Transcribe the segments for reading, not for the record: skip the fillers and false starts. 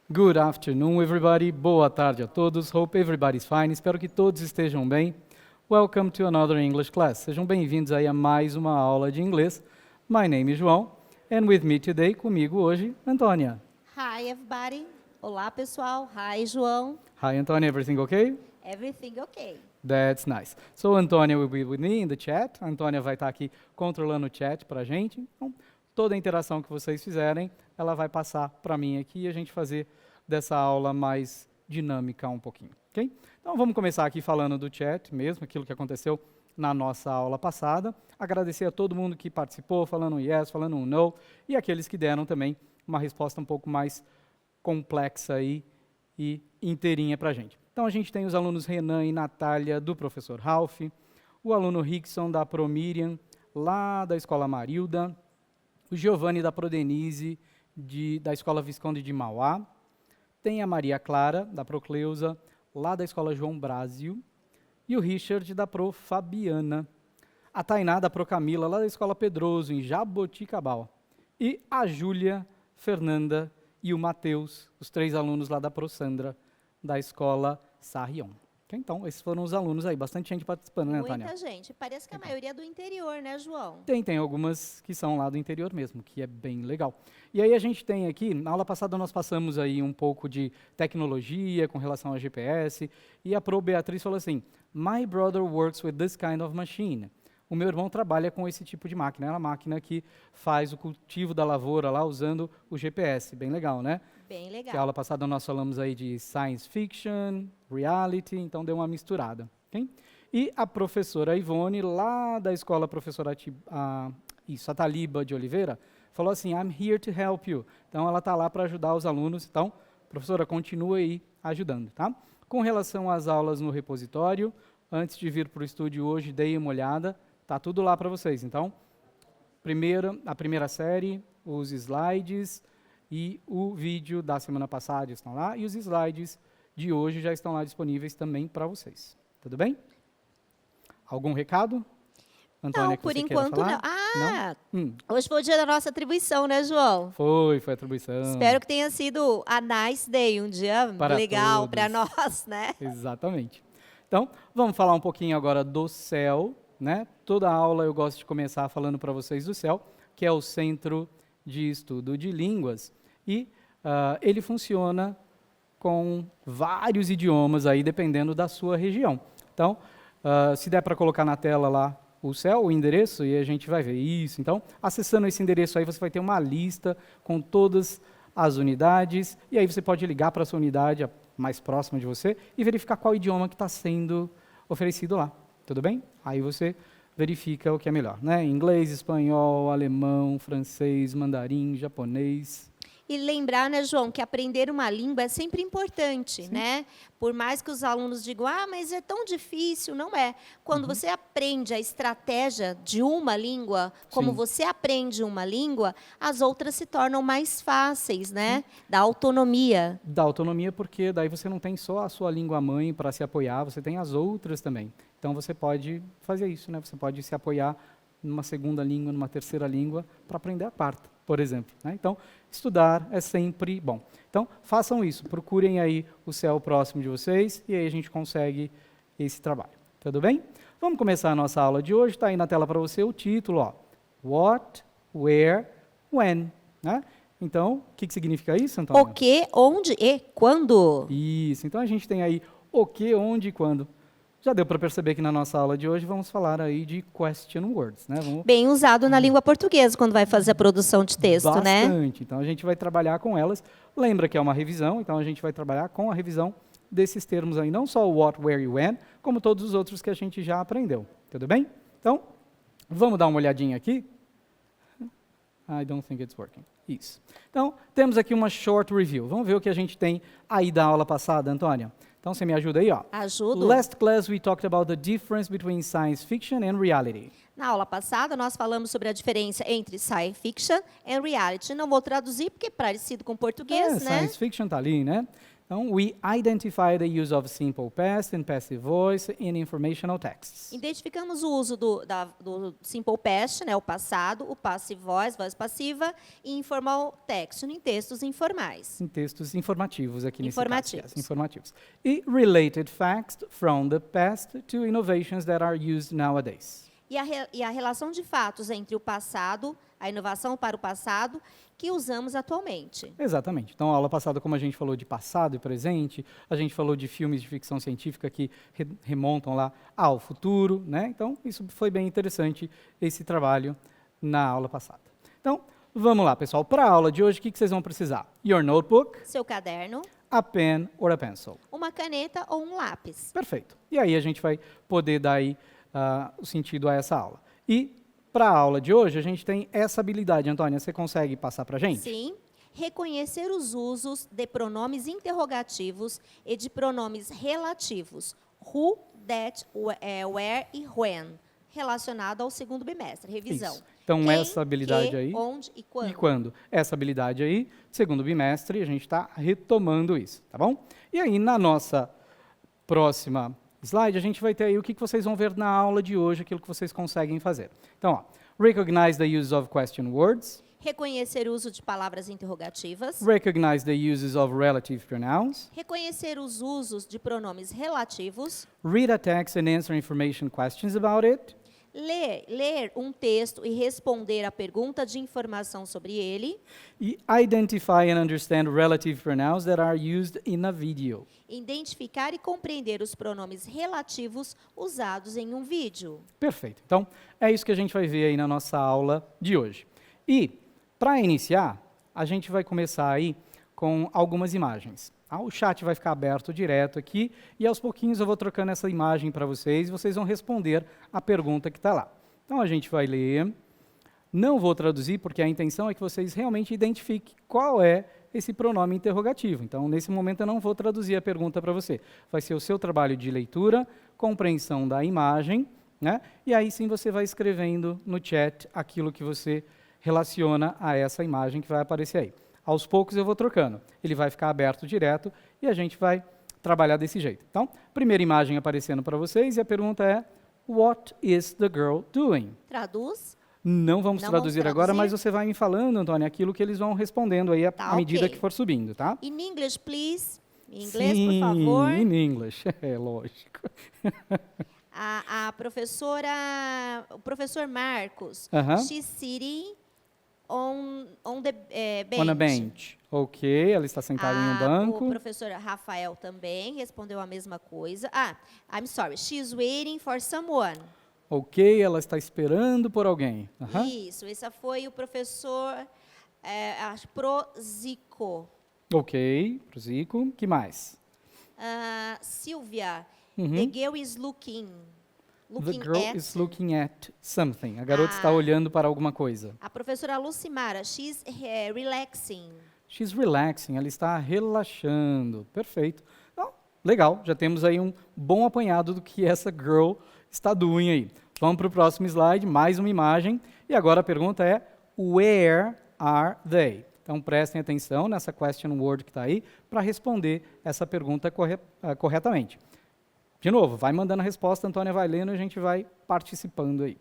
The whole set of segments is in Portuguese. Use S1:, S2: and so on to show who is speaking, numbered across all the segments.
S1: Good afternoon, everybody. Boa tarde a todos. Hope everybody's fine. Espero que todos estejam bem. Welcome to another English class. Sejam bem-vindos aí a mais uma aula de inglês. My name is João, and with me today, comigo hoje, Antônia.
S2: Hi, everybody. Olá, pessoal. Hi, João.
S1: Hi, Antônia. Everything okay?
S2: Everything okay.
S1: That's nice. So, Antônia will be with me in the chat. A Antônia vai estar aqui controlando o chat para a gente. Então, toda a interação que vocês fizerem, ela vai passar para mim aqui e a gente fazer dessa aula mais dinâmica um pouquinho, ok? Então, vamos começar aqui falando do chat mesmo, aquilo que aconteceu na nossa aula passada. Agradecer a todo mundo que participou, falando um yes, falando um no, e aqueles que deram também uma resposta um pouco mais complexa aí e inteirinha para a gente. Então, a gente tem os alunos Renan e Natália, do professor Ralph, o aluno Rickson, da Promiriam, lá da Escola Marilda, o Giovanni, da Prodenise, da Escola Visconde de Mauá, tem a Maria Clara, da Procleusa, lá da Escola João Brásio, e o Richard, da Pro Fabiana, a Tainá, da Pro Camila, lá da Escola Pedroso, em Jaboticabal, e a Júlia, Fernanda e o Matheus, os 3 alunos lá da Pro Sandra, da Escola Sarrion. Okay? Então, esses foram os alunos aí, bastante gente participando, né, Antônia?
S2: Muita gente. Parece que a maioria é do interior, né, João?
S1: Tem algumas que são lá do interior mesmo, que é bem legal. E aí a gente tem aqui, na aula passada nós passamos aí um pouco de tecnologia com relação ao GPS, e a Pro Beatriz falou assim, My brother works with this kind of machine. O meu irmão trabalha com esse tipo de máquina, é uma máquina que faz o cultivo da lavoura lá usando o GPS, bem legal, né?
S2: Bem legal.
S1: Que a aula passada nós falamos aí de science fiction, reality, então deu uma misturada. Okay? E a professora Ivone, lá da escola professora a Taliba de Oliveira, falou assim, I'm here to help you. Então, ela está lá para ajudar os alunos. Então, professora, continue aí ajudando, tá? Com relação às aulas no repositório, antes de vir para o estúdio hoje, dei uma olhada, tá tudo lá para vocês. Então, a primeira série, os slides e o vídeo da semana passada estão lá, e os slides de hoje já estão lá disponíveis também para vocês. Tudo bem? Algum recado? Antônia,
S2: Não,
S1: que
S2: por
S1: você queira
S2: enquanto
S1: falar?
S2: não. Hoje foi o dia da nossa atribuição, né, João?
S1: Foi a atribuição.
S2: Espero que tenha sido a nice day, um dia
S1: Para
S2: legal
S1: todos.
S2: para nós, né?
S1: Exatamente. Então, vamos falar um pouquinho agora do CEL, né? Toda aula eu gosto de começar falando para vocês do CEL, que é o Centro de Estudo de Línguas, e ele funciona com vários idiomas aí, dependendo da sua região. Então, se der para colocar na tela lá o CEL, o endereço, e a gente vai ver isso. Então, acessando esse endereço aí, você vai ter uma lista com todas as unidades, e aí você pode ligar para a sua unidade a mais próxima de você e verificar qual idioma que está sendo oferecido lá. Tudo bem? Aí você verifica o que é melhor, né? Inglês, espanhol, alemão, francês, mandarim, japonês.
S2: E lembrar, né, João, que aprender uma língua é sempre importante,
S1: Sim.
S2: né? Por mais que os alunos digam, mas é tão difícil, não é. Quando você aprende a estratégia de uma língua, como
S1: Sim.
S2: você aprende uma língua, as outras se tornam mais fáceis, né? Da autonomia.
S1: Da autonomia, porque daí você não tem só a sua língua mãe para se apoiar, você tem as outras também. Então você pode fazer isso, né? Você pode se apoiar numa segunda língua, numa terceira língua, para aprender a quarta, por exemplo, né? Então, estudar é sempre bom. Então, façam isso, procurem aí o CEL próximo de vocês, e aí a gente consegue esse trabalho. Tudo bem? Vamos começar a nossa aula de hoje, está aí na tela para você o título, ó, What, Where, When, né? Então, o que significa isso, Antônio?
S2: O que, onde e quando.
S1: Isso, então a gente tem aí o que, onde e quando. Já deu para perceber que na nossa aula de hoje vamos falar aí de question words, né?
S2: Bem usado na língua portuguesa quando vai fazer a produção de texto, né?
S1: Bastante. Então, a gente vai trabalhar com elas. Lembra que é uma revisão, então a gente vai trabalhar com a revisão desses termos aí, não só o what, where e when, como todos os outros que a gente já aprendeu. Tudo bem? Então, vamos dar uma olhadinha aqui? I don't think it's working. Isso. Então, temos aqui uma short review. Vamos ver o que a gente tem aí da aula passada, Antônia. Então, você me ajuda aí, ó.
S2: Ajudo.
S1: Last class we talked about the difference between science fiction and reality.
S2: Na aula passada, nós falamos sobre a diferença entre science fiction e reality. Não vou traduzir, porque é parecido com português, né?
S1: Science fiction tá ali, né? Então, we identify the use of simple past and passive voice in informational texts.
S2: Identificamos o uso do simple past, né, o passado, o passive voice, voz passiva, e informal text, em textos informais.
S1: Em textos informativos aqui nesse
S2: Informativos.
S1: caso. Yes, informativos. E related facts from the past to innovations that are used nowadays.
S2: E a relação de fatos entre o passado, a inovação para o passado, que usamos atualmente.
S1: Exatamente. Então, a aula passada, como a gente falou de passado e presente, a gente falou de filmes de ficção científica que remontam lá ao futuro, né? Então, isso foi bem interessante, esse trabalho na aula passada. Então, vamos lá, pessoal. Para a aula de hoje, o que vocês vão precisar? Your notebook,
S2: Seu caderno,
S1: a pen or a pencil.
S2: uma caneta ou um lápis.
S1: Perfeito. E aí a gente vai poder dar aí o sentido a essa aula. E para a aula de hoje, a gente tem essa habilidade. Antônia, você consegue passar para a gente?
S2: Sim. Reconhecer os usos de pronomes interrogativos e de pronomes relativos. Who, that, where e when. Relacionado ao segundo bimestre. Revisão.
S1: Isso. Então,
S2: Quem,
S1: essa habilidade
S2: que,
S1: aí.
S2: onde e quando.
S1: E quando? Essa habilidade aí, segundo bimestre, a gente está retomando isso, tá bom? E aí, na nossa próxima slide, a gente vai ter aí o que vocês vão ver na aula de hoje, aquilo que vocês conseguem fazer. Então, ó, recognize the use of question words,
S2: Reconhecer o uso de palavras interrogativas.
S1: recognize the uses of relative pronouns,
S2: Reconhecer os usos de pronomes relativos.
S1: read a text and answer information questions about it,
S2: Ler um texto e responder a pergunta de informação sobre ele.
S1: e identify and understand relative pronouns that are used in a video.
S2: Identificar e compreender os pronomes relativos usados em um vídeo.
S1: Perfeito. Então, é isso que a gente vai ver aí na nossa aula de hoje. E, para iniciar, a gente vai começar aí com algumas imagens. O chat vai ficar aberto direto aqui e aos pouquinhos eu vou trocando essa imagem para vocês e vocês vão responder a pergunta que está lá. Então, a gente vai ler. Não vou traduzir porque a intenção é que vocês realmente identifiquem qual é esse pronome interrogativo. Então, nesse momento, eu não vou traduzir a pergunta para você. Vai ser o seu trabalho de leitura, compreensão da imagem, né? E aí sim você vai escrevendo no chat aquilo que você relaciona a essa imagem que vai aparecer aí. Aos poucos eu vou trocando. Ele vai ficar aberto direto e a gente vai trabalhar desse jeito. Então, primeira imagem aparecendo para vocês e a pergunta é: What is the girl doing?
S2: Traduz.
S1: Não vamos
S2: Não
S1: traduzir
S2: vamos
S1: agora,
S2: traduzir?
S1: mas você vai me falando, Antônia, aquilo que eles vão respondendo aí
S2: Tá,
S1: à medida
S2: ok.
S1: que for subindo, tá?
S2: In English, please. Em inglês,
S1: Sim,
S2: por favor.
S1: in English, é lógico.
S2: A professora, o professor Marcos,
S1: Aham.
S2: she's sitting on the bench.
S1: On a bench. Ok, ela está sentada em um banco.
S2: O professor Rafael também respondeu a mesma coisa. I'm sorry, she's waiting for someone.
S1: Ok, ela está esperando por alguém. Aham.
S2: Isso, esse foi o professor Prozico.
S1: Ok, Zico. Que mais?
S2: Silvia,
S1: Uhum.
S2: the girl is looking
S1: The girl
S2: at.
S1: is looking at something. A garota está olhando para alguma coisa.
S2: A professora Lucimara, she's relaxing.
S1: She's relaxing, ela está relaxando. Perfeito. Então, legal, já temos aí um bom apanhado do que essa girl está doing aí. Vamos para o próximo slide, mais uma imagem. E agora a pergunta é, where are they? Então, prestem atenção nessa question word que está aí para responder essa pergunta corretamente. De novo, vai mandando a resposta, a Antônia vai lendo e a gente vai participando aí.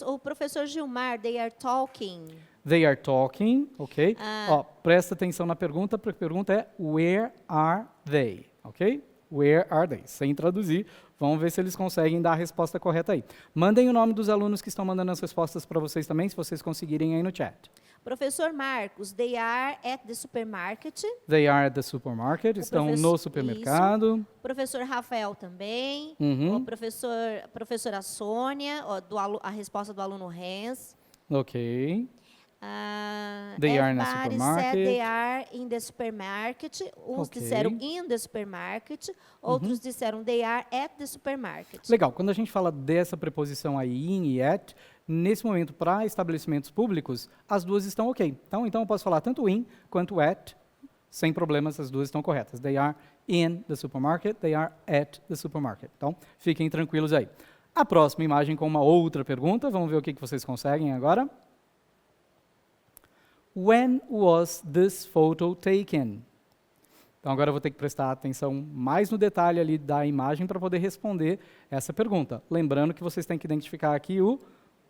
S2: O professor Gilmar, they are talking.
S1: They are talking, ok?
S2: Ah.
S1: Ó, presta atenção na pergunta, porque a pergunta é where are they, ok? Where are they? Sem traduzir, vamos ver se eles conseguem dar a resposta correta aí. Mandem o nome dos alunos que estão mandando as respostas para vocês também, se vocês conseguirem aí no chat.
S2: Professor Marcos, they are at the supermarket.
S1: They are at the supermarket, estão no supermercado.
S2: Professor Rafael também.
S1: Uhum.
S2: O professora Sônia, a resposta do aluno Hans.
S1: Ok. They are in a
S2: Everybody
S1: supermarket.
S2: said they are in the supermarket. Uns
S1: Ok.
S2: disseram in the supermarket, outros disseram they are at the supermarket.
S1: Legal, quando a gente fala dessa preposição aí, in e at, nesse momento, para estabelecimentos públicos, as duas estão ok. Então eu posso falar tanto in quanto at, sem problemas, as duas estão corretas. They are in the supermarket, they are at the supermarket. Então, fiquem tranquilos aí. A próxima imagem com uma outra pergunta, vamos ver o que vocês conseguem agora. When was this photo taken? Então agora eu vou ter que prestar atenção mais no detalhe ali da imagem para poder responder essa pergunta. Lembrando que vocês têm que identificar aqui o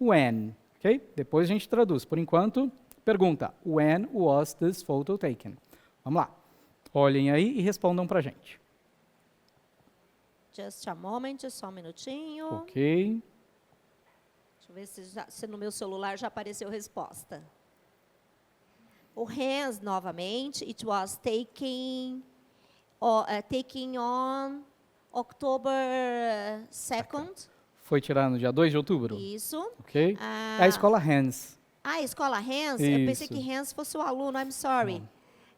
S1: when, ok? Depois a gente traduz. Por enquanto, pergunta, when was this photo taken? Vamos lá. Olhem aí e respondam para a gente.
S2: Just a moment, só um minutinho.
S1: Ok.
S2: Deixa eu ver se no meu celular já apareceu resposta. O hands, novamente, it was taken on October 2nd.
S1: Foi tirado no dia 2 de outubro?
S2: Isso.
S1: Ok.
S2: Ah,
S1: É a escola Hans.
S2: a escola hands, eu pensei
S1: Isso.
S2: que hands fosse o aluno, I'm sorry.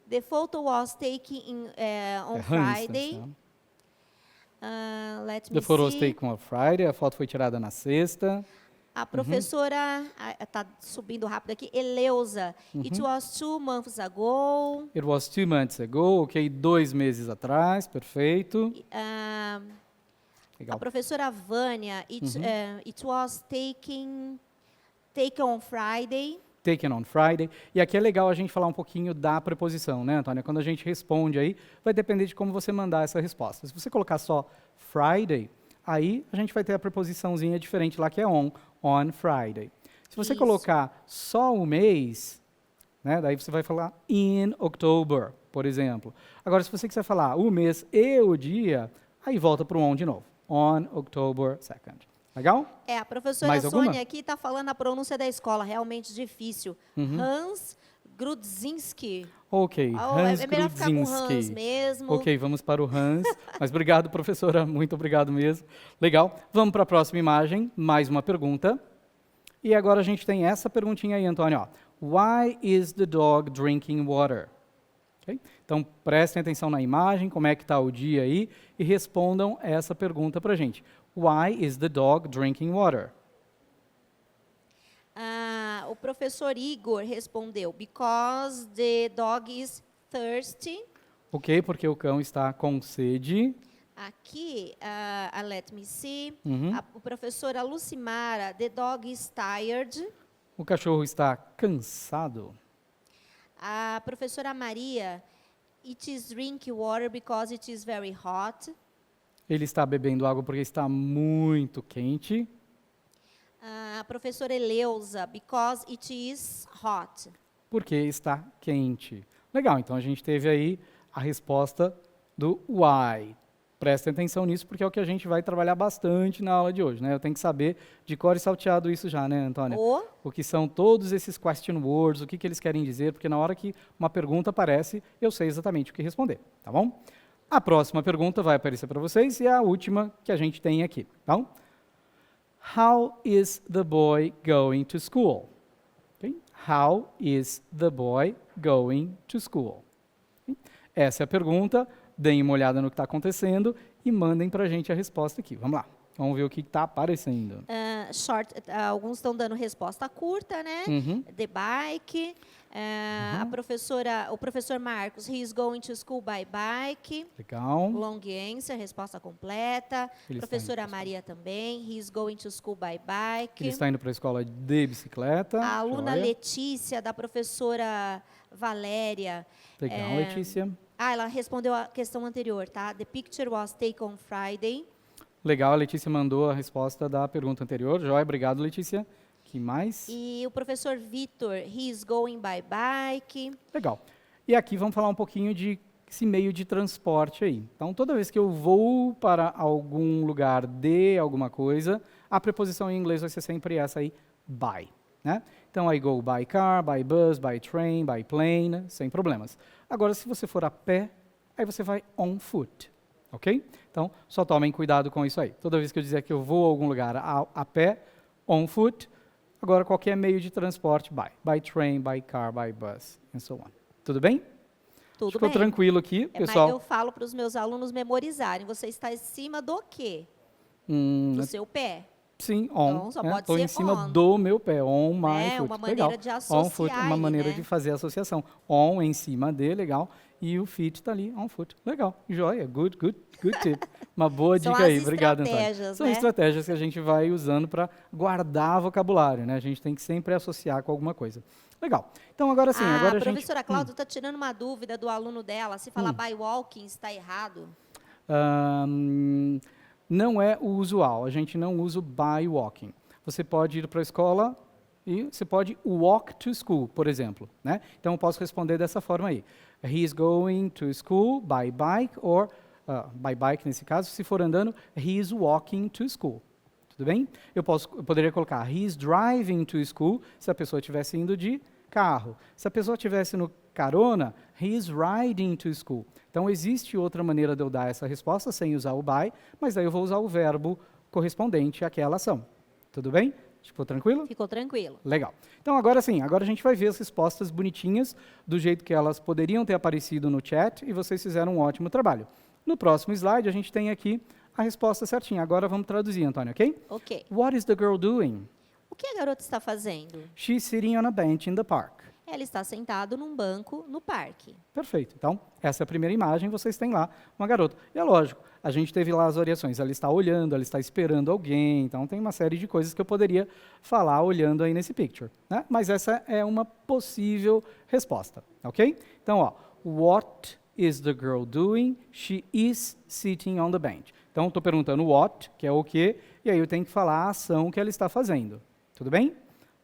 S2: The photo was taken on
S1: É Hans,
S2: Friday.
S1: né?
S2: Let me
S1: The photo was
S2: see.
S1: taken on Friday. A foto foi tirada na sexta.
S2: A professora, está subindo rápido aqui, Eleusa. It was 2 months ago.
S1: It was 2 months ago. Ok, 2 meses atrás. Perfeito.
S2: A
S1: Legal.
S2: professora Vânia, it was taken on Friday.
S1: Taken on Friday. E aqui é legal a gente falar um pouquinho da preposição, né, Antônia? Quando a gente responde aí, vai depender de como você mandar essa resposta. Se você colocar só Friday, aí a gente vai ter a preposiçãozinha diferente lá que é on Friday. Se você
S2: Isso.
S1: colocar só o mês, né, daí você vai falar in October, por exemplo. Agora, se você quiser falar o mês e o dia, aí volta para o on de novo. On October 2nd. Legal?
S2: A professora
S1: Mais alguma?
S2: Sônia aqui está falando a pronúncia da escola, realmente difícil. Hans Grudzinski.
S1: Ok, Hans
S2: É melhor ficar com Hans
S1: Grudzinski.
S2: mesmo.
S1: Ok, vamos para o Hans. Mas obrigado, professora. Muito obrigado mesmo. Legal. Vamos para a próxima imagem. Mais uma pergunta. E agora a gente tem essa perguntinha aí, Antônio. Ó. Why is the dog drinking water? Ok? Então, prestem atenção na imagem, como é que está o dia aí, e respondam essa pergunta para a gente. Why is the dog drinking water?
S2: O professor Igor respondeu, because the dog is thirsty.
S1: Ok, porque o cão está com sede.
S2: Aqui, let me see,
S1: Uhum.
S2: a professora Lucimara, the dog is tired.
S1: O cachorro está cansado.
S2: A professora Maria, it is drinking water because it is very hot.
S1: Ele está bebendo água porque está muito quente.
S2: A professora Eleusa, because it is hot.
S1: Porque está quente. Legal, então a gente teve aí a resposta do why. Prestem atenção nisso, porque é o que a gente vai trabalhar bastante na aula de hoje, né? Eu tenho que saber de cor e salteado isso já, né, Antônia? O que são todos esses question words, o que eles querem dizer, porque na hora que uma pergunta aparece, eu sei exatamente o que responder, tá bom? A próxima pergunta vai aparecer para vocês e é a última que a gente tem aqui, tá? How is the boy going to school? Okay? How is the boy going to school? Okay? Essa é a pergunta. Deem uma olhada no que está acontecendo e mandem para a gente a resposta aqui. Vamos lá. Vamos ver o que está aparecendo.
S2: Alguns estão dando resposta curta, né? The bike. O professor Marcos, he is going to school by bike.
S1: Legal.
S2: Long answer, resposta completa.
S1: Ele está
S2: Professora
S1: indo para a
S2: Maria também, he is going to school by bike.
S1: Ele está indo para a escola de bicicleta.
S2: A aluna
S1: Joia.
S2: Letícia, da professora Valéria.
S1: Legal, Letícia.
S2: Ela respondeu a questão anterior, tá? The picture was taken on Friday.
S1: Legal, a Letícia mandou a resposta da pergunta anterior. Joia, obrigado, Letícia. Que mais?
S2: E o professor Vitor, he is going by bike.
S1: Legal. E aqui vamos falar um pouquinho de esse meio de transporte aí. Então, toda vez que eu vou para algum lugar de alguma coisa, a preposição em inglês vai ser sempre essa aí, by. Né? Então, I go by car, by bus, by train, by plane, sem problemas. Agora, se você for a pé, aí você vai on foot. Ok? Então, só tomem cuidado com isso aí. Toda vez que eu dizer que eu vou a algum lugar a pé, on foot. Agora, qualquer meio de transporte, by train, by car, by bus, and so on. Tudo bem?
S2: Tudo
S1: Ficou
S2: bem.
S1: tranquilo aqui,
S2: Mas
S1: pessoal?
S2: eu falo para os meus alunos memorizarem. Você está em cima do quê? Do seu pé.
S1: Sim, on.
S2: Então, só
S1: né?
S2: pode
S1: Ser
S2: ser
S1: em cima
S2: on.
S1: do meu pé, on my
S2: Né?
S1: foot.
S2: Uma maneira
S1: Legal.
S2: de
S1: On foot,
S2: associar
S1: uma
S2: aí,
S1: maneira
S2: né?
S1: de fazer a associação. On em cima de, legal. E o feet está ali, on foot. Legal, joia, good tip. Uma boa
S2: São
S1: dica aí,
S2: as
S1: obrigado, Antônio.
S2: estratégias,
S1: São
S2: né?
S1: estratégias que a gente vai usando para guardar vocabulário, né? A gente tem que sempre associar com alguma coisa. Legal. Então, agora sim, agora
S2: A
S1: a gente...
S2: professora Cláudia está tirando uma dúvida do aluno dela. Se falar by walking está errado?
S1: Ahn, não é o usual, a gente não usa o by walking. Você pode ir para a escola e você pode walk to school, por exemplo, né? Então, eu posso responder dessa forma aí. He is going to school by bike, or by bike nesse caso, se for andando, he is walking to school. Tudo bem? Eu poderia colocar he is driving to school, se a pessoa estivesse indo de carro. Se a pessoa estivesse no carona, he is riding to school. Então, existe outra maneira de eu dar essa resposta sem usar o by, mas aí eu vou usar o verbo correspondente àquela ação. Tudo bem? Ficou tranquilo?
S2: Ficou tranquilo.
S1: Legal. Então, agora sim, agora a gente vai ver as respostas bonitinhas, do jeito que elas poderiam ter aparecido no chat, e vocês fizeram um ótimo trabalho. No próximo slide, a gente tem aqui a resposta certinha. Agora vamos traduzir, Antônio, ok?
S2: Ok.
S1: What is the girl doing?
S2: O que a garota está fazendo?
S1: She's sitting on a bench in the park.
S2: Ela está sentada num banco no parque.
S1: Perfeito. Então, essa é a primeira imagem, vocês têm lá uma garota. E é lógico, a gente teve lá as variações. Ela está olhando, ela está esperando alguém. Então, tem uma série de coisas que eu poderia falar olhando aí nesse picture, né? Mas essa é uma possível resposta, ok? Então, ó, what is the girl doing? She is sitting on the bench. Então, estou perguntando what, que é o quê, e aí eu tenho que falar a ação que ela está fazendo. Tudo bem?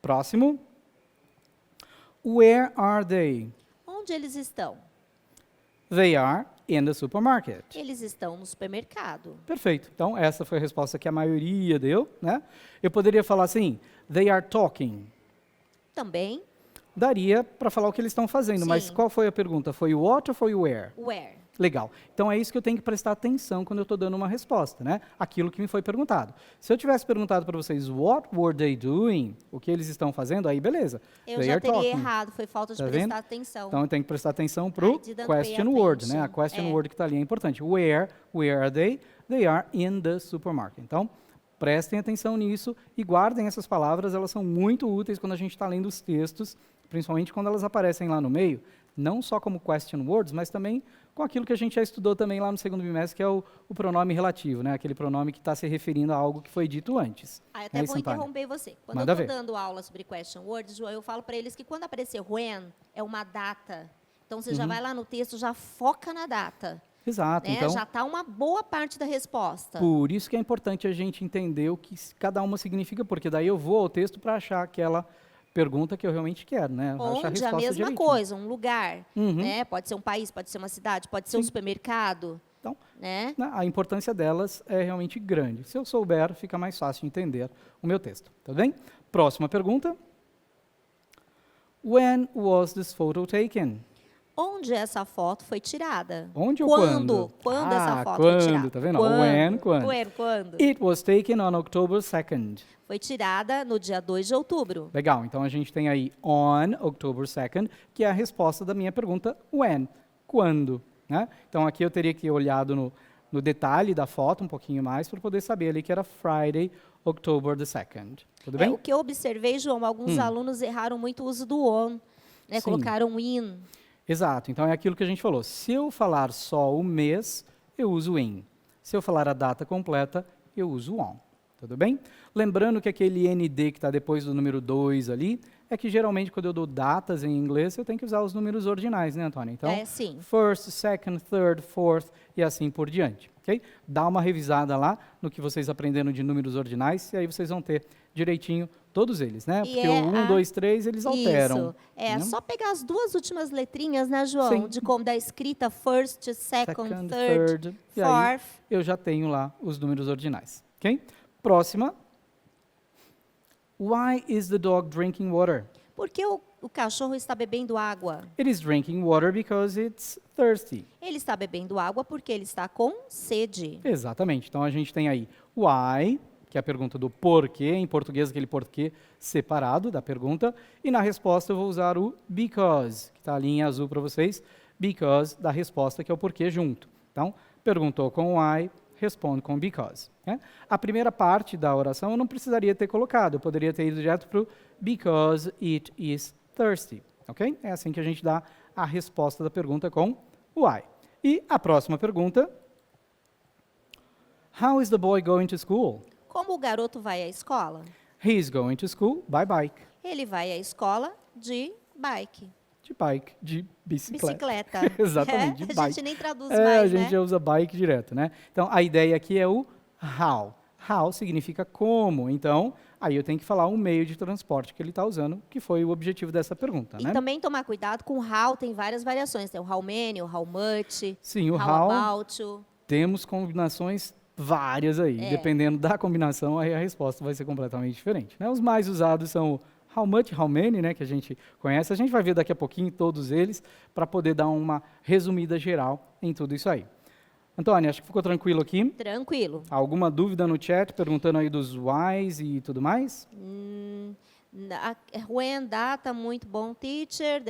S1: Próximo. Where are they?
S2: Onde eles estão?
S1: They are in the supermarket.
S2: Eles estão no supermercado.
S1: Perfeito. Então, essa foi a resposta que a maioria deu, né? Eu poderia falar assim, they are talking.
S2: Também,
S1: Daria para falar o que eles estão fazendo, mas
S2: Sim.
S1: qual foi a pergunta? Foi o what ou foi o where?
S2: where?
S1: Legal. Então, é isso que eu tenho que prestar atenção quando eu estou dando uma resposta, né? Aquilo que me foi perguntado. Se eu tivesse perguntado para vocês, what were they doing? O que eles estão fazendo? Aí, beleza.
S2: Eu
S1: They
S2: já
S1: are
S2: teria
S1: talking.
S2: errado, foi falta de
S1: Tá
S2: prestar
S1: vendo?
S2: atenção.
S1: Então, eu tenho que prestar atenção para o
S2: I didn't
S1: question
S2: pay
S1: word, né? A
S2: attention.
S1: question
S2: É.
S1: word que está ali é importante. Where are they? They are in the supermarket. Então, prestem atenção nisso e guardem essas palavras, elas são muito úteis quando a gente está lendo os textos, principalmente quando elas aparecem lá no meio, não só como question words, mas também com aquilo que a gente já estudou também lá no segundo bimestre, que é o pronome relativo, né? Aquele pronome que está se referindo a algo que foi dito antes.
S2: Ah, até
S1: É
S2: vou
S1: isso, Antônia?
S2: interromper você. Quando
S1: Manda
S2: eu estou
S1: ver.
S2: dando aula sobre question words, João, eu falo para eles que quando aparecer when, é uma data. Então, você já vai lá no texto, já foca na data.
S1: Exato.
S2: Né?
S1: Então,
S2: Já está uma boa parte da resposta.
S1: por isso que é importante a gente entender o que cada uma significa, porque daí eu vou ao texto para achar aquela pergunta que eu realmente quero, né? Achar
S2: Onde a
S1: resposta
S2: mesma
S1: direitinho.
S2: coisa, um lugar.
S1: Uhum.
S2: Né? Pode ser um país, pode ser uma cidade, pode ser um
S1: Sim.
S2: supermercado.
S1: Então,
S2: Né?
S1: a importância delas é realmente grande. Se eu souber, fica mais fácil de entender o meu texto. Tá bem? Próxima pergunta. When was this photo taken?
S2: Onde essa foto foi tirada?
S1: Onde ou
S2: Quando?
S1: quando?
S2: Quando essa foto
S1: quando,
S2: foi tirada?
S1: tá vendo? When, quando.
S2: Quando?
S1: It was taken on October 2nd.
S2: Foi tirada no dia 2 de outubro.
S1: Legal, então a gente tem aí on October 2nd, que é a resposta da minha pergunta when, quando, né? Então aqui eu teria que olhado no detalhe da foto um pouquinho mais para poder saber ali que era Friday, October the 2nd. Tudo bem?
S2: O que eu observei, João, alguns alunos erraram muito o uso do on, né?
S1: Sim.
S2: Colocaram in.
S1: Exato, então é aquilo que a gente falou. Se eu falar só o mês, eu uso in. Se eu falar a data completa, eu uso on. Tudo bem? Lembrando que aquele ND que está depois do número 2 ali, é que geralmente quando eu dou datas em inglês, eu tenho que usar os números ordinais, né, Antônia? Então,
S2: Sim.
S1: first, second, third, fourth e assim por diante, ok? Dá uma revisada lá no que vocês aprenderam de números ordinais e aí vocês vão ter direitinho todos eles, né?
S2: E
S1: Porque
S2: é
S1: o 1, 2, 3, eles alteram.
S2: Isso. É
S1: né?
S2: só pegar as duas últimas letrinhas, né, João?
S1: Sim.
S2: De como da escrita first, second,
S1: Second,
S2: third,
S1: third, e aí
S2: fourth.
S1: eu já tenho lá os números ordinais, ok? Próxima. Why is the dog drinking water?
S2: Por que o cachorro está bebendo água?
S1: It is drinking water because it's thirsty.
S2: Ele está bebendo água porque ele está com sede.
S1: Exatamente. Então a gente tem aí why, que é a pergunta do porquê, em português aquele porquê separado da pergunta, e na resposta eu vou usar o because, que está ali em azul para vocês, because da resposta que é o porquê junto. Então, perguntou com why, responde com because. Né? A primeira parte da oração eu não precisaria ter colocado, eu poderia ter ido direto para o because it is thirsty. Ok? É assim que a gente dá a resposta da pergunta com why. E a próxima pergunta, how is the boy going to school?
S2: Como o garoto vai à escola?
S1: He is going to school by bike.
S2: Ele vai à escola de Bike.
S1: De bike, de bicicleta.
S2: Bicicleta.
S1: Exatamente, de
S2: A
S1: bike.
S2: gente nem traduz
S1: A
S2: mais,
S1: gente
S2: né?
S1: já usa bike direto, né? Então, a ideia aqui é o how. How significa como. Então, aí eu tenho que falar o meio de transporte que ele está usando, que foi o objetivo dessa pergunta,
S2: E
S1: né?
S2: também tomar cuidado com o how, tem várias variações. Tem o how many, o how much,
S1: Sim, o
S2: how
S1: how
S2: about.
S1: temos combinações várias aí.
S2: É.
S1: Dependendo da combinação, aí a resposta vai ser completamente diferente, né? Os mais usados são o how much, how many, né, que a gente conhece. A gente vai ver daqui a pouquinho todos eles para poder dar uma resumida geral em tudo isso aí. Antônia, acho que ficou tranquilo aqui.
S2: Tranquilo.
S1: Alguma dúvida no chat, perguntando aí dos whys e tudo mais?
S2: When, data, muito bom. Teacher,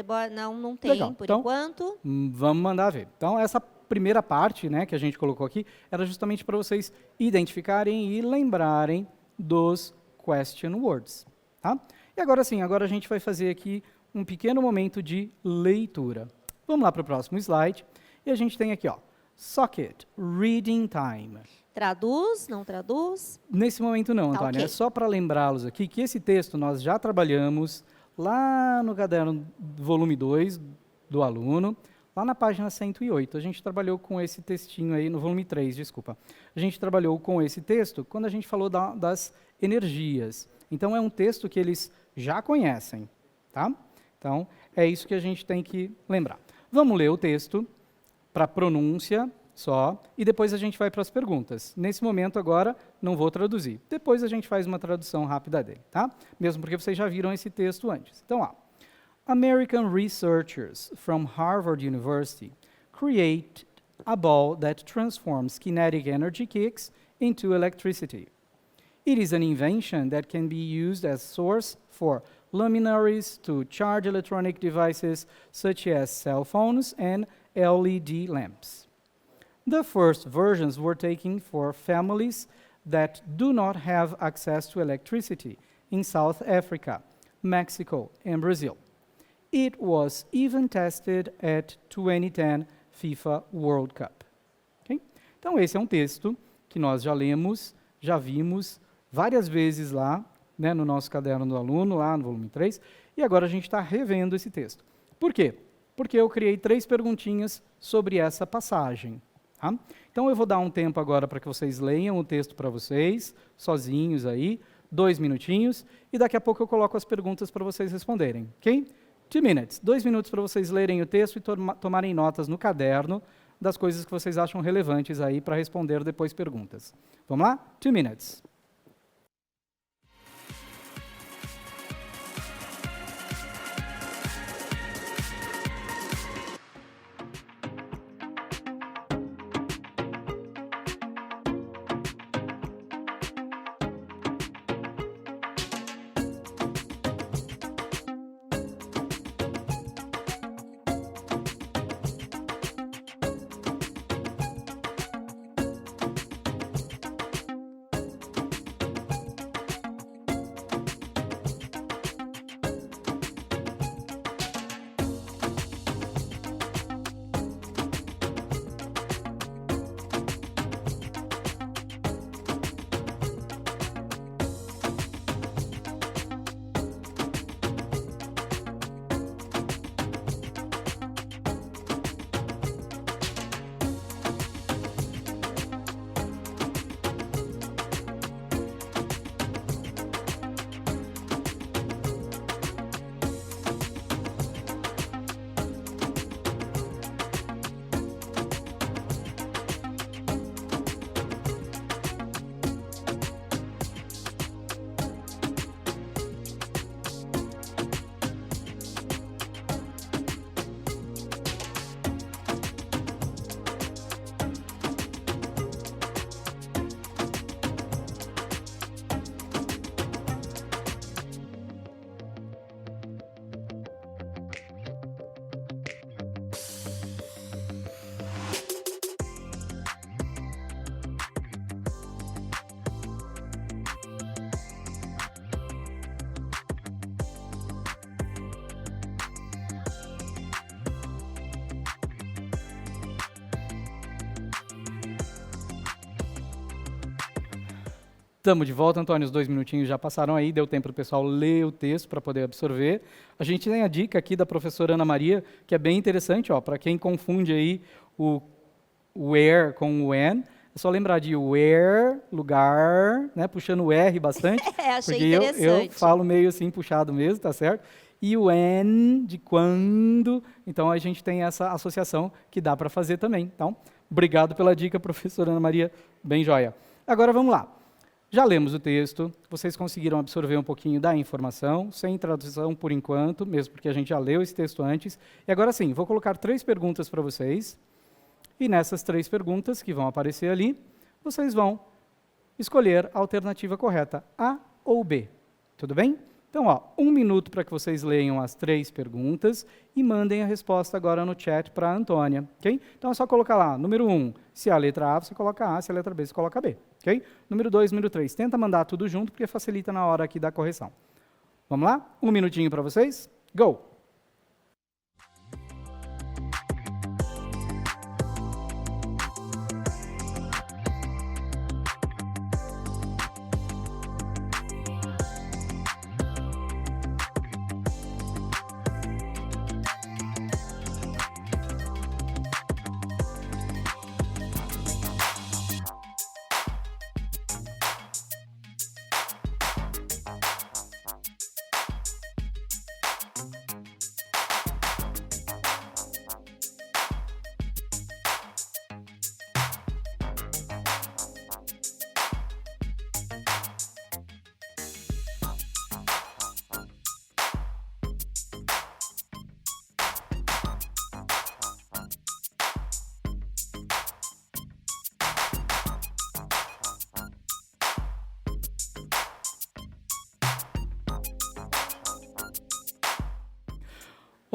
S2: não tem,
S1: Legal.
S2: por
S1: Então,
S2: enquanto.
S1: Vamos mandar ver. Então, essa primeira parte, né, que a gente colocou aqui, era justamente para vocês identificarem e lembrarem dos question words, tá? E agora sim, agora a gente vai fazer aqui um pequeno momento de leitura. Vamos lá para o próximo slide. E a gente tem aqui, ó, socket, reading time.
S2: Traduz, não traduz?
S1: Nesse momento não,
S2: Tá,
S1: Antônia.
S2: ok.
S1: É só para lembrá-los aqui que esse texto nós já trabalhamos lá no caderno volume 2 do aluno, lá na página 108. A gente trabalhou com esse textinho aí, no volume 3, desculpa. A gente trabalhou com esse texto quando a gente falou das energias. Então, é um texto que eles já conhecem, tá? Então, é isso que a gente tem que lembrar. Vamos ler o texto para pronúncia só, e depois a gente vai para as perguntas. Nesse momento, agora, não vou traduzir. Depois a gente faz uma tradução rápida dele, tá? Mesmo porque vocês já viram esse texto antes. Então, ó. American researchers from Harvard University create a ball that transforms kinetic energy kicks into electricity. It is an invention that can be used as source for luminaries to charge electronic devices such as cell phones and LED lamps. The first versions were taken for families that do not have access to electricity in South Africa, Mexico, and Brazil. It was even tested at 2010 FIFA World Cup. Okay? Então, esse é um texto que nós já lemos, já vimos várias vezes lá, né, no nosso caderno do aluno, lá no volume 3, e agora a gente está revendo esse texto. Por quê? Porque eu criei 3 perguntinhas sobre essa passagem. Tá? Então, eu vou dar um tempo agora para que vocês leiam o texto para vocês, sozinhos aí, 2 minutinhos, e daqui a pouco eu coloco as perguntas para vocês responderem, ok? 2 minutes, 2 minutos para vocês lerem o texto e tomarem notas no caderno das coisas que vocês acham relevantes aí para responder depois perguntas. Vamos lá? 2 minutes. Estamos de volta, Antônio, os 2 minutinhos já passaram aí, deu tempo para o pessoal ler o texto para poder absorver. A gente tem a dica aqui da professora Ana Maria, que é bem interessante, para quem confunde aí o where com o when, é só lembrar de where, lugar, né, puxando o R bastante,
S2: Achei
S1: porque
S2: interessante.
S1: eu falo meio assim, puxado mesmo, tá certo? E o when, de quando, então a gente tem essa associação que dá para fazer também. Então, obrigado pela dica, professora Ana Maria, bem joia. Agora vamos lá. Já lemos o texto, vocês conseguiram absorver um pouquinho da informação, sem tradução por enquanto, mesmo porque a gente já leu esse texto antes. E agora sim, vou colocar 3 perguntas para vocês. E nessas 3 perguntas que vão aparecer ali, vocês vão escolher a alternativa correta, A ou B. Tudo bem? Então, 1 minuto para que vocês leiam as 3 perguntas e mandem a resposta agora no chat para a Antônia, ok? Então é só colocar lá, número 1, se é a letra A, você coloca A, se é a letra B, você coloca B, ok? Número 2, número 3, tenta mandar tudo junto, porque facilita na hora aqui da correção. Vamos lá? 1 minutinho para vocês. Go!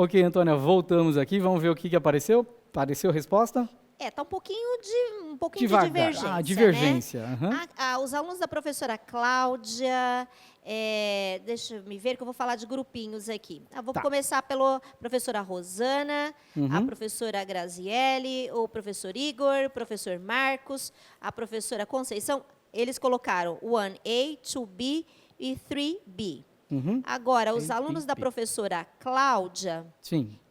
S1: Ok, Antônia, voltamos aqui. Vamos ver o que apareceu. Apareceu a resposta?
S2: Tá um pouquinho de
S1: Devagar.
S2: divergência.
S1: Divergência.
S2: Né?
S1: Uhum.
S2: Os alunos da professora Cláudia, deixa eu me ver que eu vou falar de grupinhos aqui. Vou começar pela professora Rosana, a professora Graziele, o professor Igor, o professor Marcos, a professora Conceição. Eles colocaram 1A, 2B e 3B. Agora, os alunos da professora Cláudia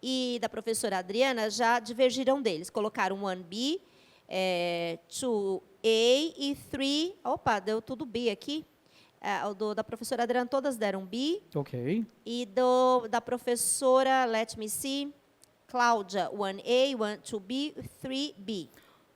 S2: e da professora Adriana já divergiram deles. Colocaram 1B, 2A e 3... Opa, deu tudo B aqui. Da professora Adriana, todas deram B.
S1: Ok.
S2: E da professora, let me see, Cláudia, 1A, 2B, 3B.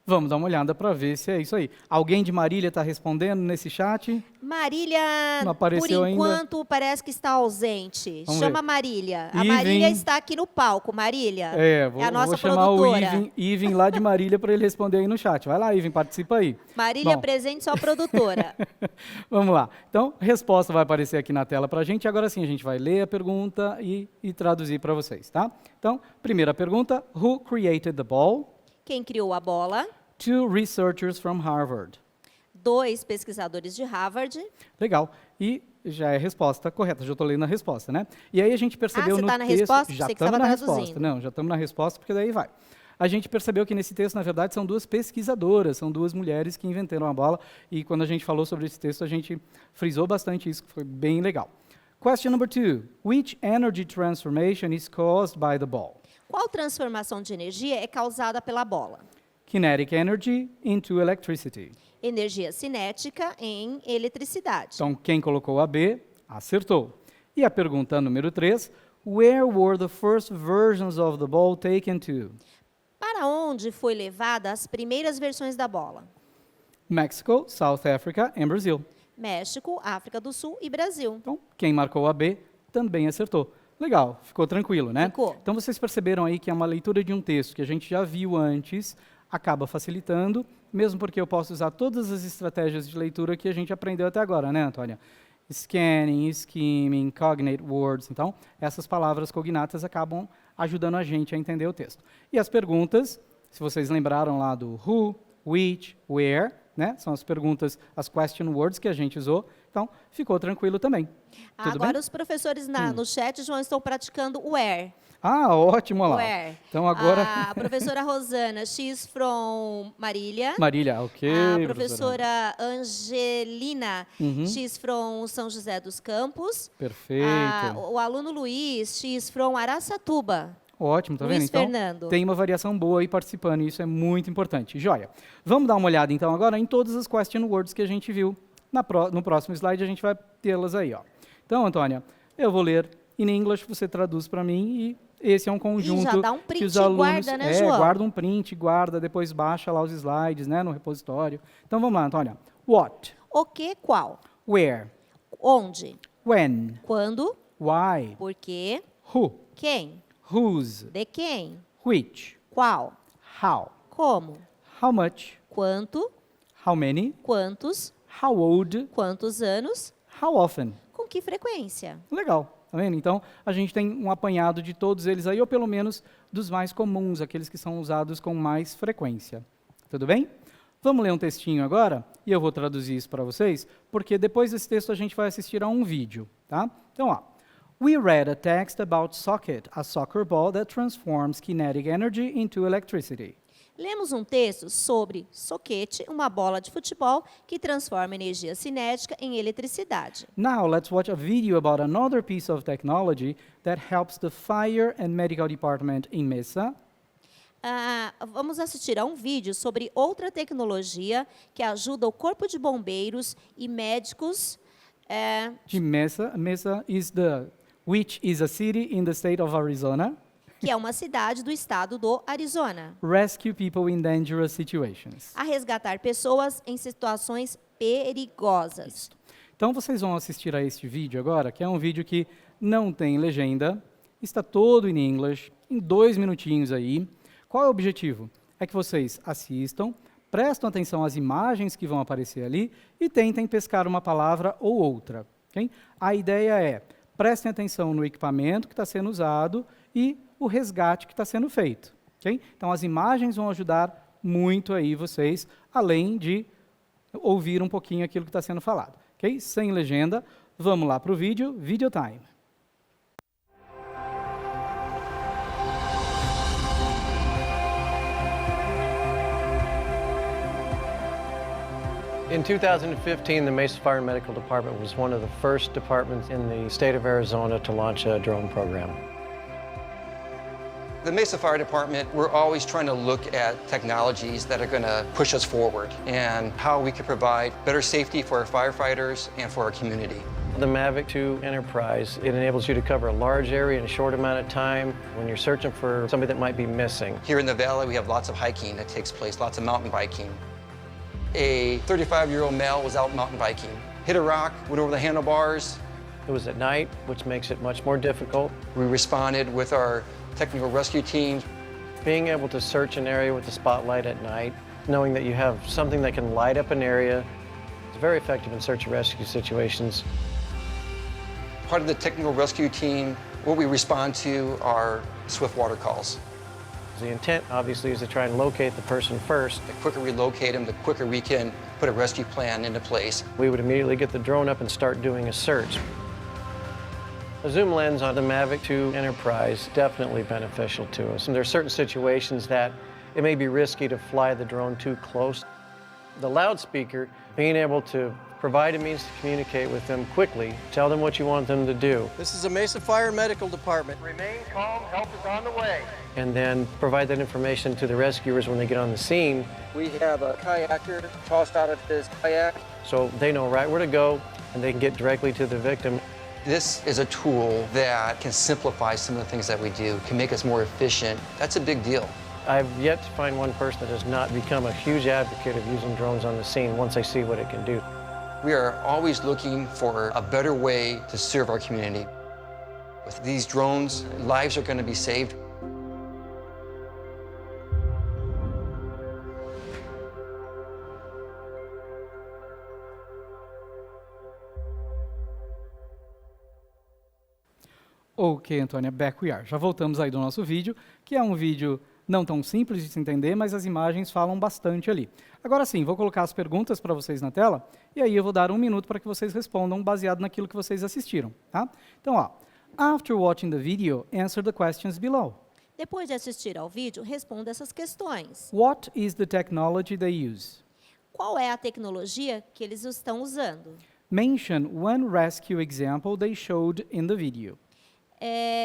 S1: Vamos dar uma olhada para ver se é isso aí. Alguém de Marília está respondendo nesse chat?
S2: Marília,
S1: não apareceu
S2: por enquanto,
S1: ainda.
S2: parece que está ausente.
S1: Vamos
S2: Chama
S1: ver.
S2: Marília. A
S1: Iven.
S2: Marília está aqui no palco. Marília
S1: Vou,
S2: é a nossa
S1: vou chamar
S2: produtora.
S1: o Iven lá de Marília para ele responder aí no chat. Vai lá, Iven, participa aí.
S2: Marília presente, só produtora.
S1: Vamos lá. Então, resposta vai aparecer aqui na tela para a gente. Agora sim, a gente vai ler a pergunta e traduzir para vocês, tá? Então, primeira pergunta. Who created the ball?
S2: Quem criou a bola?
S1: 2 researchers from Harvard.
S2: 2 pesquisadores de Harvard.
S1: Legal. E já é a resposta correta, já estou lendo a resposta, né? E aí a gente percebeu no
S2: você está na
S1: texto...
S2: resposta?
S1: Já
S2: Você
S1: estamos na resposta.
S2: traduzindo.
S1: Não, já estamos na resposta, porque daí vai. A gente percebeu que nesse texto, na verdade, são 2 pesquisadoras, são 2 mulheres que inventaram a bola, e quando a gente falou sobre esse texto, a gente frisou bastante isso, que foi bem legal. Question number 2. Which energy transformation is caused by the ball?
S2: Qual transformação de energia é causada pela bola?
S1: Kinetic energy into electricity.
S2: Energia cinética em eletricidade.
S1: Então, quem colocou a B, acertou. E a pergunta número 3, where were the first versions of the ball taken to?
S2: Para onde foi levada as primeiras versões da bola?
S1: Mexico, South Africa and Brazil.
S2: México, África do Sul e Brasil.
S1: Então, quem marcou a B também acertou. Legal, ficou tranquilo, né?
S2: Ficou.
S1: Então, vocês perceberam aí que é uma leitura de um texto que a gente já viu antes, acaba facilitando, mesmo porque eu posso usar todas as estratégias de leitura que a gente aprendeu até agora, né, Antônia? Scanning, skimming, cognate words. Então, essas palavras cognatas acabam ajudando a gente a entender o texto. E as perguntas, se vocês lembraram lá do who, which, where, né? São as perguntas, as question words que a gente usou, Então, ficou tranquilo também. Tudo
S2: Agora
S1: bem?
S2: os professores no chat, João, estão praticando o where.
S1: Ah, ótimo, olha lá.
S2: Where?
S1: Então, agora...
S2: A professora Rosana, she's from Marília.
S1: Marília, ok.
S2: A professora Angelina,
S1: Uhum.
S2: she's from São José dos Campos.
S1: Perfeito.
S2: O aluno Luiz, she's from Araçatuba.
S1: Ótimo, tá vendo?
S2: Luiz
S1: Então,
S2: Fernando.
S1: tem uma variação boa aí participando, e isso é muito importante. Joia. Vamos dar uma olhada, então, agora em todas as question words que a gente viu. No próximo slide, a gente vai tê-las aí, ó. Então, Antônia, eu vou ler in English, você traduz para mim, e esse é um conjunto
S2: já dá um print
S1: que os
S2: e
S1: alunos...
S2: guarda, né, João?
S1: Guarda um print, guarda, depois baixa lá os slides, né, no repositório. Então, vamos lá, Antônia. What?
S2: O que, qual?
S1: Where?
S2: Onde?
S1: When?
S2: Quando?
S1: Why?
S2: Por quê?
S1: Who?
S2: Quem?
S1: Whose?
S2: De quem?
S1: Which?
S2: Qual?
S1: How?
S2: Como?
S1: How much?
S2: Quanto?
S1: How many?
S2: Quantos?
S1: How old?
S2: Quantos anos?
S1: How often?
S2: Com que frequência?
S1: Legal, tá vendo? Então, a gente tem um apanhado de todos eles aí, ou pelo menos dos mais comuns, aqueles que são usados com mais frequência. Tudo bem? Vamos ler um textinho agora, e eu vou traduzir isso para vocês, porque depois desse texto a gente vai assistir a um vídeo, tá? Então, ó. We read a text about socket, a soccer ball that transforms kinetic energy into electricity.
S2: Lemos um texto sobre soquete, uma bola de futebol que transforma energia cinética em eletricidade.
S1: Now, let's watch a video about another piece of technology that helps the fire and medical department in Mesa.
S2: Vamos assistir a um vídeo sobre outra tecnologia que ajuda o corpo de bombeiros e médicos.
S1: De Mesa, which is a city in the state of Arizona.
S2: Que é uma cidade do estado do Arizona.
S1: Rescue people in dangerous situations.
S2: A resgatar pessoas em situações perigosas.
S1: Então, vocês vão assistir a este vídeo agora, que é um vídeo que não tem legenda, está todo em inglês, em 2 minutinhos aí. Qual é o objetivo? É que vocês assistam, prestem atenção às imagens que vão aparecer ali e tentem pescar uma palavra ou outra. Okay? A ideia é, prestem atenção no equipamento que está sendo usado e o resgate que está sendo feito. Okay? Então, as imagens vão ajudar muito aí vocês, além de ouvir um pouquinho aquilo que está sendo falado. Okay? Sem legenda, vamos lá para o vídeo, video time.
S3: In 2015, the Mesa Fire and Medical Department was one of the first departments in the state of Arizona to launch a drone program.
S4: The Mesa Fire Department, we're always trying to look at technologies that are going to push us forward and how we can provide better safety for our firefighters and for our community.
S3: The Mavic 2 Enterprise, it enables you to cover a large area in a short amount of time when you're searching for somebody that might be missing.
S4: Here in the valley, we have lots of hiking that takes place, lots of mountain biking. A 35-year-old male was out mountain biking, hit a rock, went over the handlebars.
S3: It was at night, which makes it much more difficult.
S4: We responded with our technical rescue teams.
S3: Being able to search an area with the spotlight at night, knowing that you have something that can light up an area, is very effective in search and rescue situations.
S4: Part of the technical rescue team, what we respond to are swift water calls.
S3: The intent, obviously, is to try and locate the person first.
S4: The quicker we locate them, the quicker we can put a rescue plan into place.
S3: We would immediately get the drone up and start doing a search. A zoom lens on the Mavic 2 Enterprise definitely beneficial to us. And there are certain situations that it may be risky to fly the drone too close. The loudspeaker, being able to provide a means to communicate with them quickly, tell them what you want them to do.
S5: This is the Mesa Fire and Medical Department.
S6: Remain calm, help is on the way.
S3: And then provide that information to the rescuers when they get on the scene.
S5: We have a kayaker tossed out of his kayak.
S3: So they know right where to go and they can get directly to the victim.
S4: This is a tool that can simplify some of the things that we do, can make us more efficient. That's a big deal.
S3: I've yet to find one person that has not become a huge advocate of using drones on the scene once they see what it can do.
S4: We are always looking for a better way to serve our community. With these drones, lives are going to be saved.
S1: Ok, Antônia, back we are. Já voltamos aí do nosso vídeo, que é um vídeo não tão simples de se entender, mas as imagens falam bastante ali. Agora sim, vou colocar as perguntas para vocês na tela, e aí eu vou dar 1 minuto para que vocês respondam baseado naquilo que vocês assistiram. Tá? Então, ó, after watching the video, answer the questions below.
S2: Depois de assistir ao vídeo, responda essas questões.
S1: What is the technology they use?
S2: Qual é a tecnologia que eles estão usando?
S1: Mention one rescue example they showed in the video.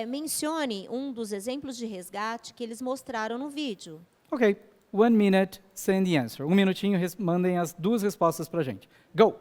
S2: Mencione um dos exemplos de resgate que eles mostraram no vídeo.
S1: Ok, 1 minute, send the answer. 1 minutinho, mandem as 2 respostas para a gente. Go!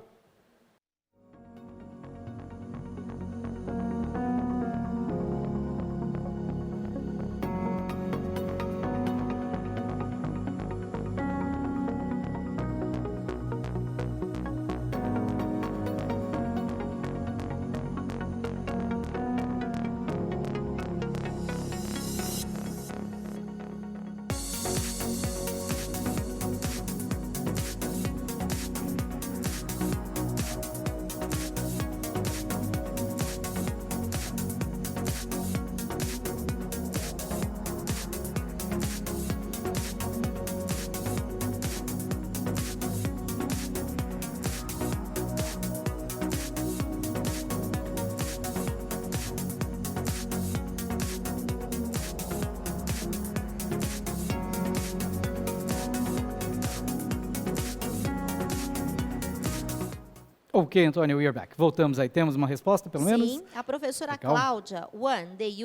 S1: Ok, Antônio, we are back. Voltamos aí. Temos uma resposta, pelo menos?
S2: Sim, a professora
S1: Legal.
S2: Cláudia. 1. They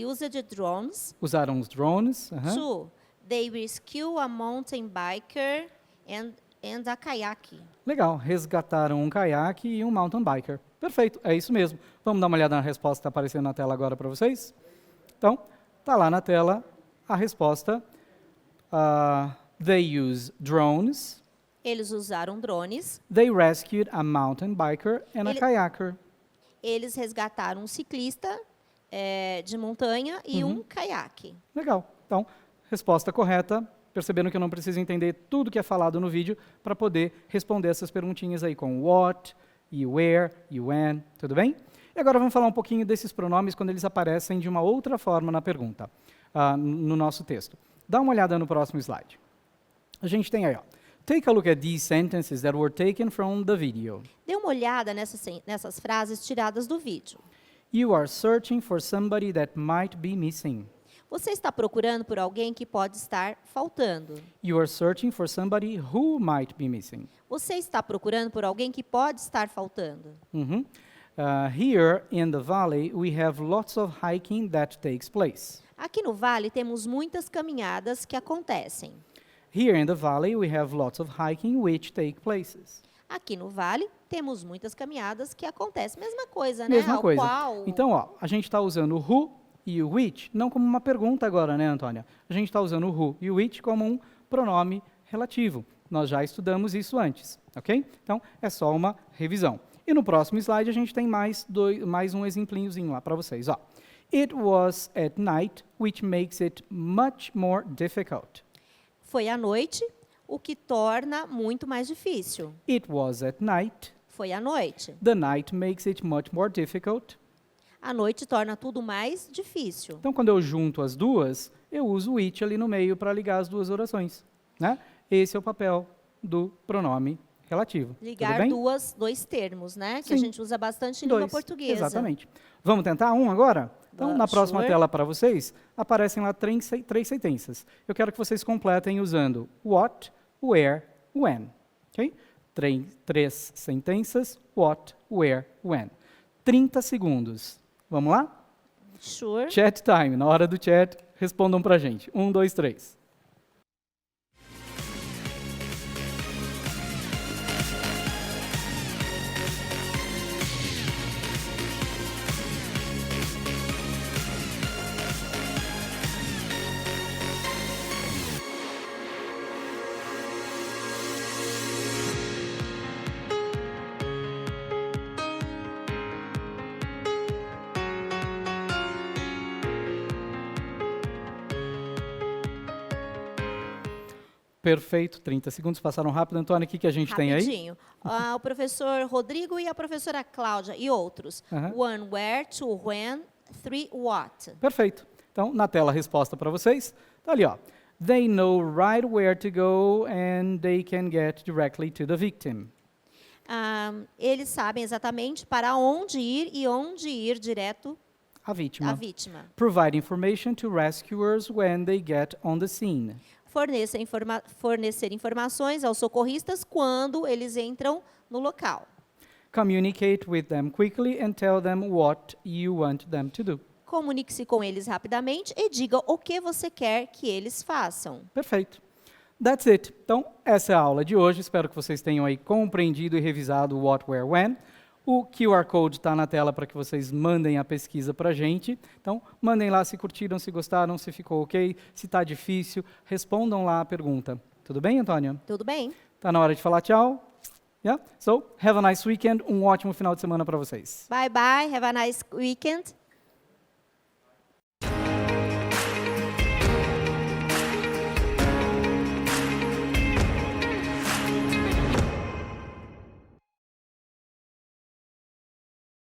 S2: used drones.
S1: Usaram os drones.
S2: 2. They rescue a mountain biker and a kayak.
S1: Legal, resgataram um caiaque e um mountain biker. Perfeito, é isso mesmo. Vamos dar uma olhada na resposta que está aparecendo na tela agora para vocês? Então, está lá na tela a resposta. They use drones.
S2: Eles usaram drones.
S1: They rescued a mountain biker and a kayaker.
S2: Eles resgataram um ciclista de montanha e um caiaque.
S1: Legal. Então, resposta correta. Perceberam que eu não preciso entender tudo que é falado no vídeo para poder responder essas perguntinhas aí com what, e where, e when, tudo bem? E agora vamos falar um pouquinho desses pronomes quando eles aparecem de uma outra forma na pergunta, no nosso texto. Dá uma olhada no próximo slide. A gente tem aí, ó. Take a look at these sentences that were taken from the video.
S2: Dê uma olhada nessas frases tiradas do vídeo.
S1: You are searching for somebody that might be missing.
S2: Você está procurando por alguém que pode estar faltando.
S1: You are searching for somebody who might be missing.
S2: Você está procurando por alguém que pode estar faltando.
S1: Here in the valley, we have lots of hiking that takes place.
S2: Aqui no vale temos muitas caminhadas que acontecem.
S1: Here in the valley, we have lots of hiking which take places.
S2: Aqui no vale temos muitas caminhadas que acontecem. Mesma coisa, né?
S1: Mesma
S2: Ao
S1: coisa.
S2: qual...
S1: Então, ó, a gente está usando o who e o which, não como uma pergunta agora, né, Antônia? A gente está usando o who e o which como um pronome relativo. Nós já estudamos isso antes, ok? Então, é só uma revisão. E no próximo slide, a gente tem mais um exemplinhozinho lá para vocês. Ó. It was at night, which makes it much more difficult.
S2: Foi à noite, o que torna muito mais difícil.
S1: It was at night.
S2: Foi à noite.
S1: The night makes it much more difficult.
S2: A noite torna tudo mais difícil.
S1: Então, quando eu junto as duas, eu uso o it ali no meio para ligar as duas orações. Né? Esse é o papel do pronome relativo.
S2: Ligar
S1: tudo bem?
S2: dois termos, né? Que
S1: Sim.
S2: a gente usa bastante em língua portuguesa.
S1: Exatamente. Vamos tentar um agora? Então, na próxima
S2: Sure.
S1: tela para vocês, aparecem lá três sentenças. Eu quero que vocês completem usando what, where, when. Okay? Três sentenças, what, where, when. 30 segundos. Vamos lá?
S2: Sure.
S1: Chat time. Na hora do chat, respondam para a gente. 1, 2, 3. Perfeito, 30 segundos passaram rápido. Antônio, o que a gente tem aí?
S2: Rapidinho. O professor Rodrigo e a professora Cláudia e outros. 1, where, 2, when, 3, what.
S1: Perfeito. Então, na tela a resposta para vocês, tá ali, ó. They know right where to go and they can get directly to the victim.
S2: Eles sabem exatamente para onde ir e onde ir direto
S1: A vítima.
S2: à vítima.
S1: Provide information to rescuers when they get on the scene.
S2: Fornecer informações aos socorristas quando eles entram no local.
S1: Communicate with them quickly and tell them what you want them to do.
S2: Comunique-se com eles rapidamente e diga o que você quer que eles façam.
S1: Perfeito. That's it. Então, essa é a aula de hoje. Espero que vocês tenham aí compreendido e revisado o What, Where, When. O QR Code está na tela para que vocês mandem a pesquisa para a gente. Então, mandem lá se curtiram, se gostaram, se ficou ok, se está difícil. Respondam lá a pergunta. Tudo bem, Antônia?
S2: Tudo bem?
S1: Está na hora de falar tchau? Yeah? So, have a nice weekend. Um ótimo final de semana para vocês.
S2: Bye, bye. Have a nice weekend.